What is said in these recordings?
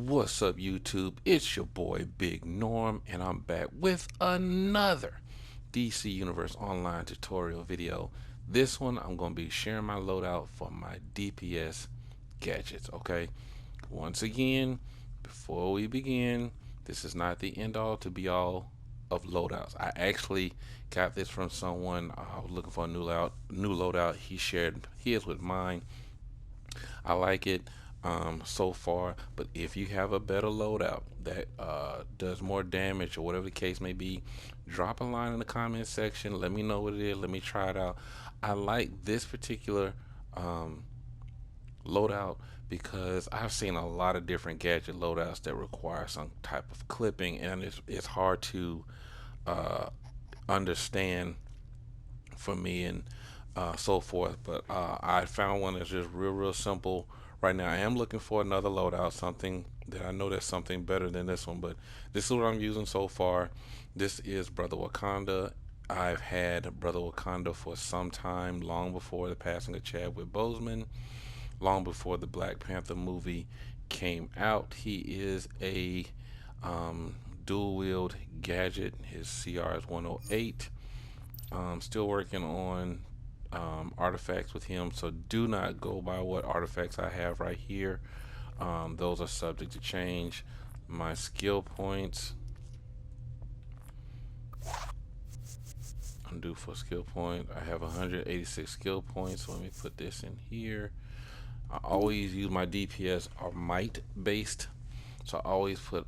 What's up, YouTube? It's your boy Big Norm, and I'm back with another DC Universe online tutorial video. This one, I'm going to be sharing my loadout for my DPS gadgets, okay? Once again, before we begin, this is not the end all to be all of loadouts. I actually got this from someone. I was looking for a new loadout. He shared his with mine. I like it so far, but if you have a better loadout that does more damage or whatever the case may be, drop a line in the comment section. Let me know what it is. Let me try it out. I like this particular loadout because I've seen a lot of different gadget loadouts that require some type of clipping, and it's hard to understand for me and so forth. But I found one that's just real simple. Right now I am looking for another loadout, something that I know that's something better than this one, but this is what I'm using so far. This is Brother Wakanda. I've had Brother Wakanda for some time, long before the passing of Chadwick Boseman, long before the Black Panther movie came out. He is a dual wield gadget. His CR is 108. Still working on artifacts with him, so do not go by what artifacts I have right here. Those are subject to change. My skill points, undo for skill point, I have 186 skill points, so let me put this in here. I always use my DPS are might based, so I always put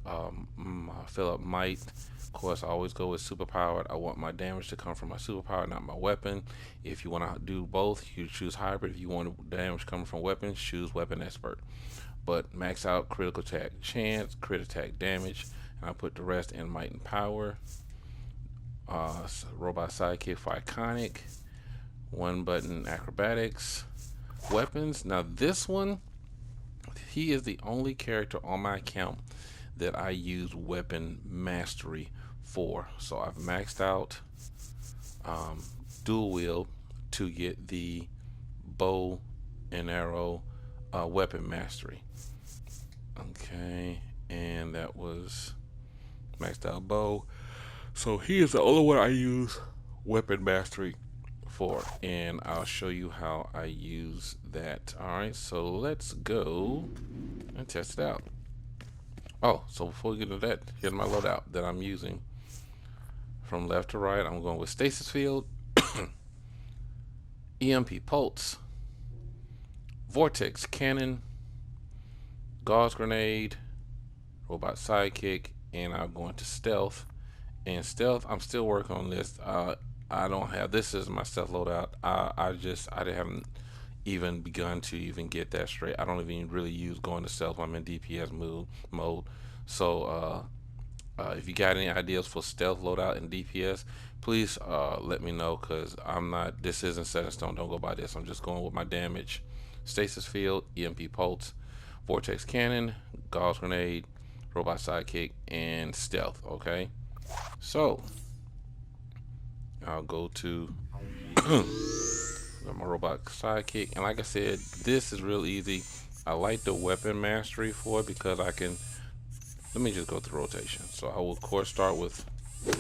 fill up might. Of course, I always go with superpowered. I want my damage to come from my superpower, not my weapon. If you want to do both, you choose hybrid. If you want damage coming from weapons, choose weapon expert. But max out critical attack chance, crit attack damage, and I put the rest in might and power. Robot sidekick for iconic, one button acrobatics, weapons. Now this one, he is the only character on my account that I use weapon mastery for. So I've maxed out dual wield to get the bow and arrow weapon mastery. Okay, and that was maxed out bow. So he is the only one I use weapon mastery for, and I'll show you how I use that. Alright, so let's go and test it out. Oh, so before we get to that, here's my loadout that I'm using. From left to right, I'm going with Stasis Field, EMP Pulse, Vortex Cannon, Gauze Grenade, Robot Sidekick, and I'm going to Stealth. And Stealth, I'm still working on this. I don't have, this is my stealth loadout. I haven't even begun to even get that straight. I don't even really use going to stealth when I'm in DPS mode. So if you got any ideas for stealth loadout in DPS, please let me know, because I'm not, this isn't set in stone. Don't go by this. I'm just going with my damage. Stasis Field, EMP Pulse, Vortex Cannon, Gauze Grenade, Robot Sidekick, and Stealth. Okay, so I'll go to my Robot Sidekick, and like I said, this is real easy. I like the weapon mastery for it because I can, let me just go through rotation. So I will of course start with, I'm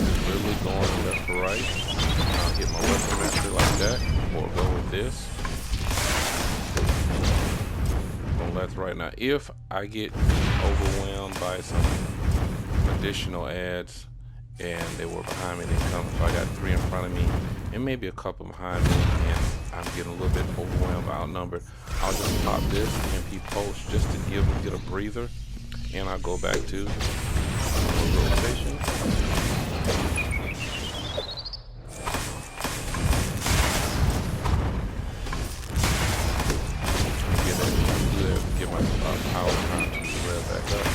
just literally going left to right. I'll get my weapon mastery like that, or go with this. From left to right. Now if I get overwhelmed by some additional ads and they were behind me, they come, so I got 3 in front of me and maybe a couple behind me, and I'm getting a little bit overwhelmed, outnumbered, I'll just pop this MP Pulse just to get a breather, and I'll go back to rotation. Get my power count to rev back up.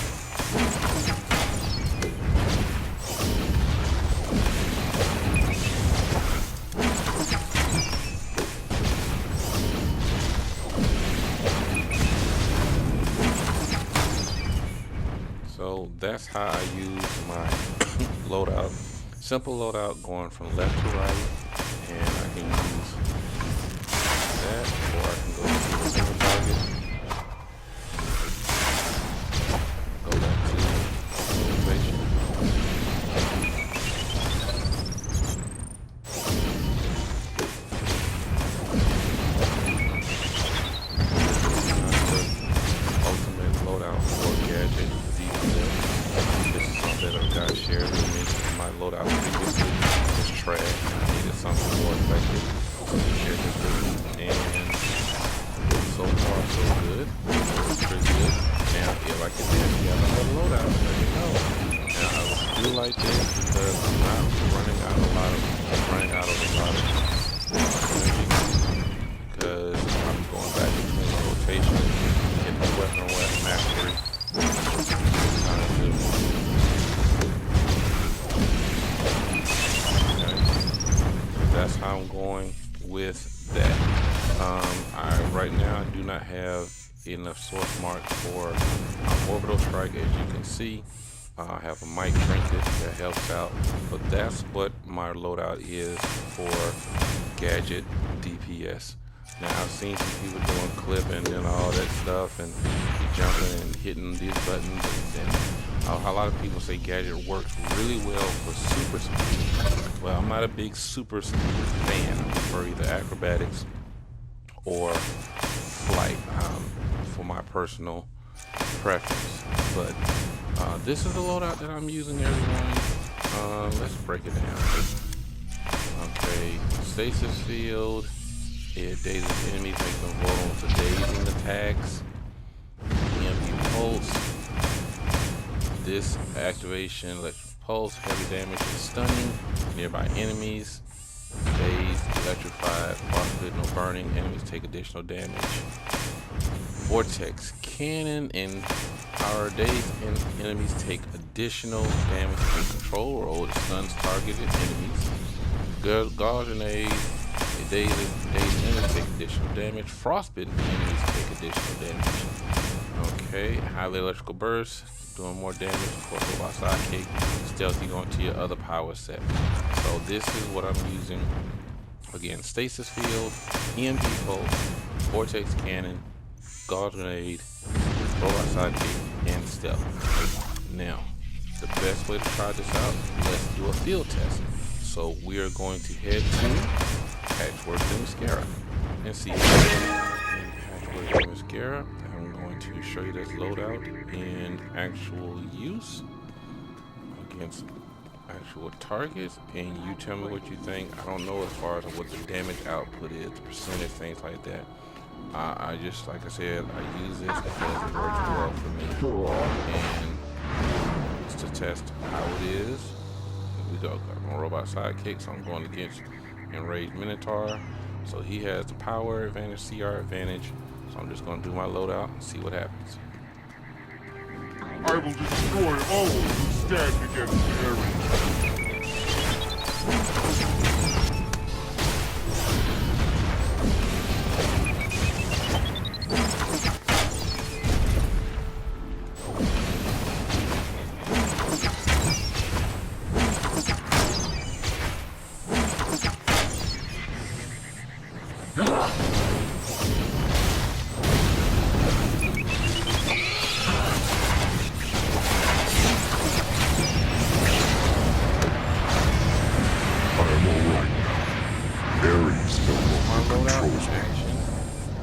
So that's how I use my loadout. Simple loadout going from left to right, and I can use that, or I can go to a single target. That's how I'm going with that. Right now I do not have enough source marks for orbital strike, as you can see. I have a mic trinket that helps out, but that's what my loadout is for gadget DPS. Now I've seen some people doing clipping and all that stuff and jumping and hitting these buttons, and a lot of people say gadget works really well for super speed. Well, I'm not a big super speed fan. I prefer either acrobatics or flight for my personal preference. But this is the loadout that I'm using, everyone. Let's break it down. Okay, stasis field. It dazes enemies, makes them vulnerable to dazing attacks. EMP pulse. This activation, electric pulse, heavy damage and stunning nearby enemies. Dazed, electrified, frostbitten or burning. Enemies take additional damage. Vortex cannon and our dazed enemies take additional damage and control roll. It stuns targeted enemies. Gauge grenade. Dazed enemies take additional damage. Frostbitten enemies take additional damage. Okay, highly electrical burst, doing more damage. Of course, robot sidekick, stealthy going to your other power set. So this is what I'm using. Again, stasis field, EMP pulse, vortex cannon, gauge grenade, robot sidekick, and stealth. Now, the best way to try this out, let's do a field test. So we are going to head to Patchwork the Mascara and see Patchwork the Mascara. I'm going to show you this loadout in actual use against actual targets, and you tell me what you think. I don't know as far as what the damage output is, the percentage, things like that. I just, like I said, I use this because it works well for me, and it's to test how it is. We got my robot sidekick, so I'm going against Enraged Minotaur, so he has the power advantage, CR advantage, so I'm just going to do my loadout and see what happens. I will destroy all who stand against Ares.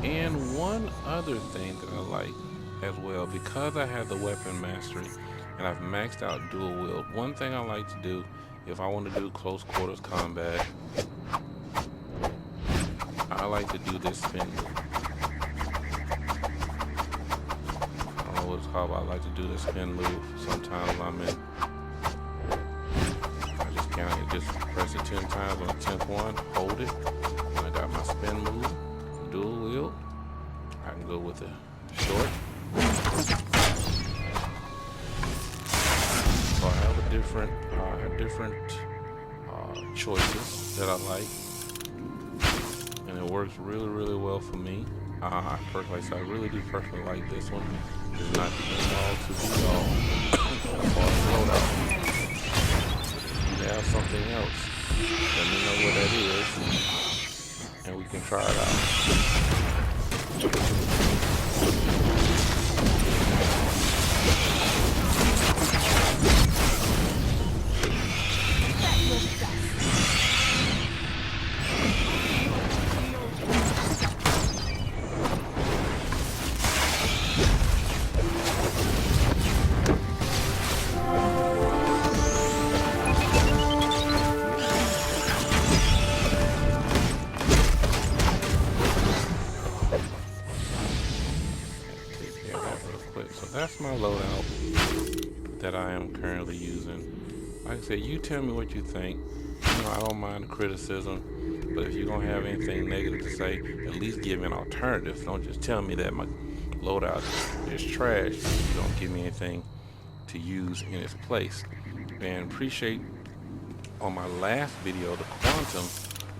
And one other thing that I like as well, because I have the weapon mastery and I've maxed out dual wield, one thing I like to do if I want to do close quarters combat, I like to do this spin move. I don't know what it's called, but I like to do this spin move. Sometimes I'm in, I just count it, just press it 10 times. On the 10th one, hold it, and I got my spin move, dual wield. I can go with a short. So I have a different choices that I like, and it works really, really well for me. I really do personally like this one. It's not the end all to be all as far as loadout. If you have something else, let me know what that is, and we can try it out. So that's my loadout that I am currently using. Like I said, you tell me what you think. You know, I don't mind the criticism, but if you're gonna have anything negative to say, at least give me an alternative. Don't just tell me that my loadout is trash if you don't give me anything to use in its place. And appreciate on my last video, the quantum,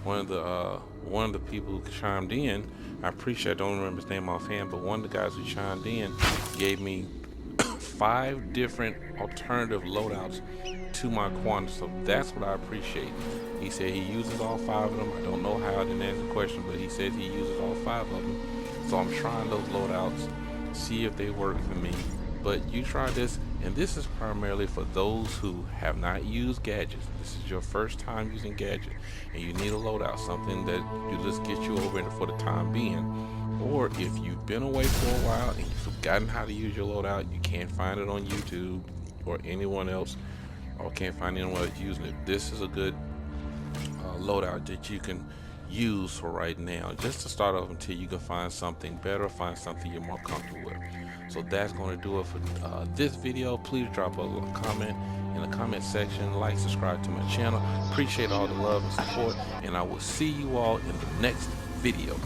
one of the people who chimed in, I appreciate, I don't remember his name offhand, but one of the guys who chimed in gave me 5 different alternative loadouts to my quantum, so that's what I appreciate. He said he uses all 5 of them. I don't know how, I didn't answer the question, but he says he uses all 5 of them. So I'm trying those loadouts, see if they work for me. But you try this, and this is primarily for those who have not used gadgets. This is your first time using gadget, and you need a loadout, something that you just get you over in for the time being. Or if you've been away for a while and you've forgotten how to use your loadout, you can't find it on YouTube or anyone else, or can't find anyone else using it, this is a good loadout that you can use for right now, just to start off until you can find something better, find something you're more comfortable with. So that's going to do it for this video. Please drop a comment in the comment section, like, subscribe to my channel. Appreciate all the love and support, and I will see you all in the next video.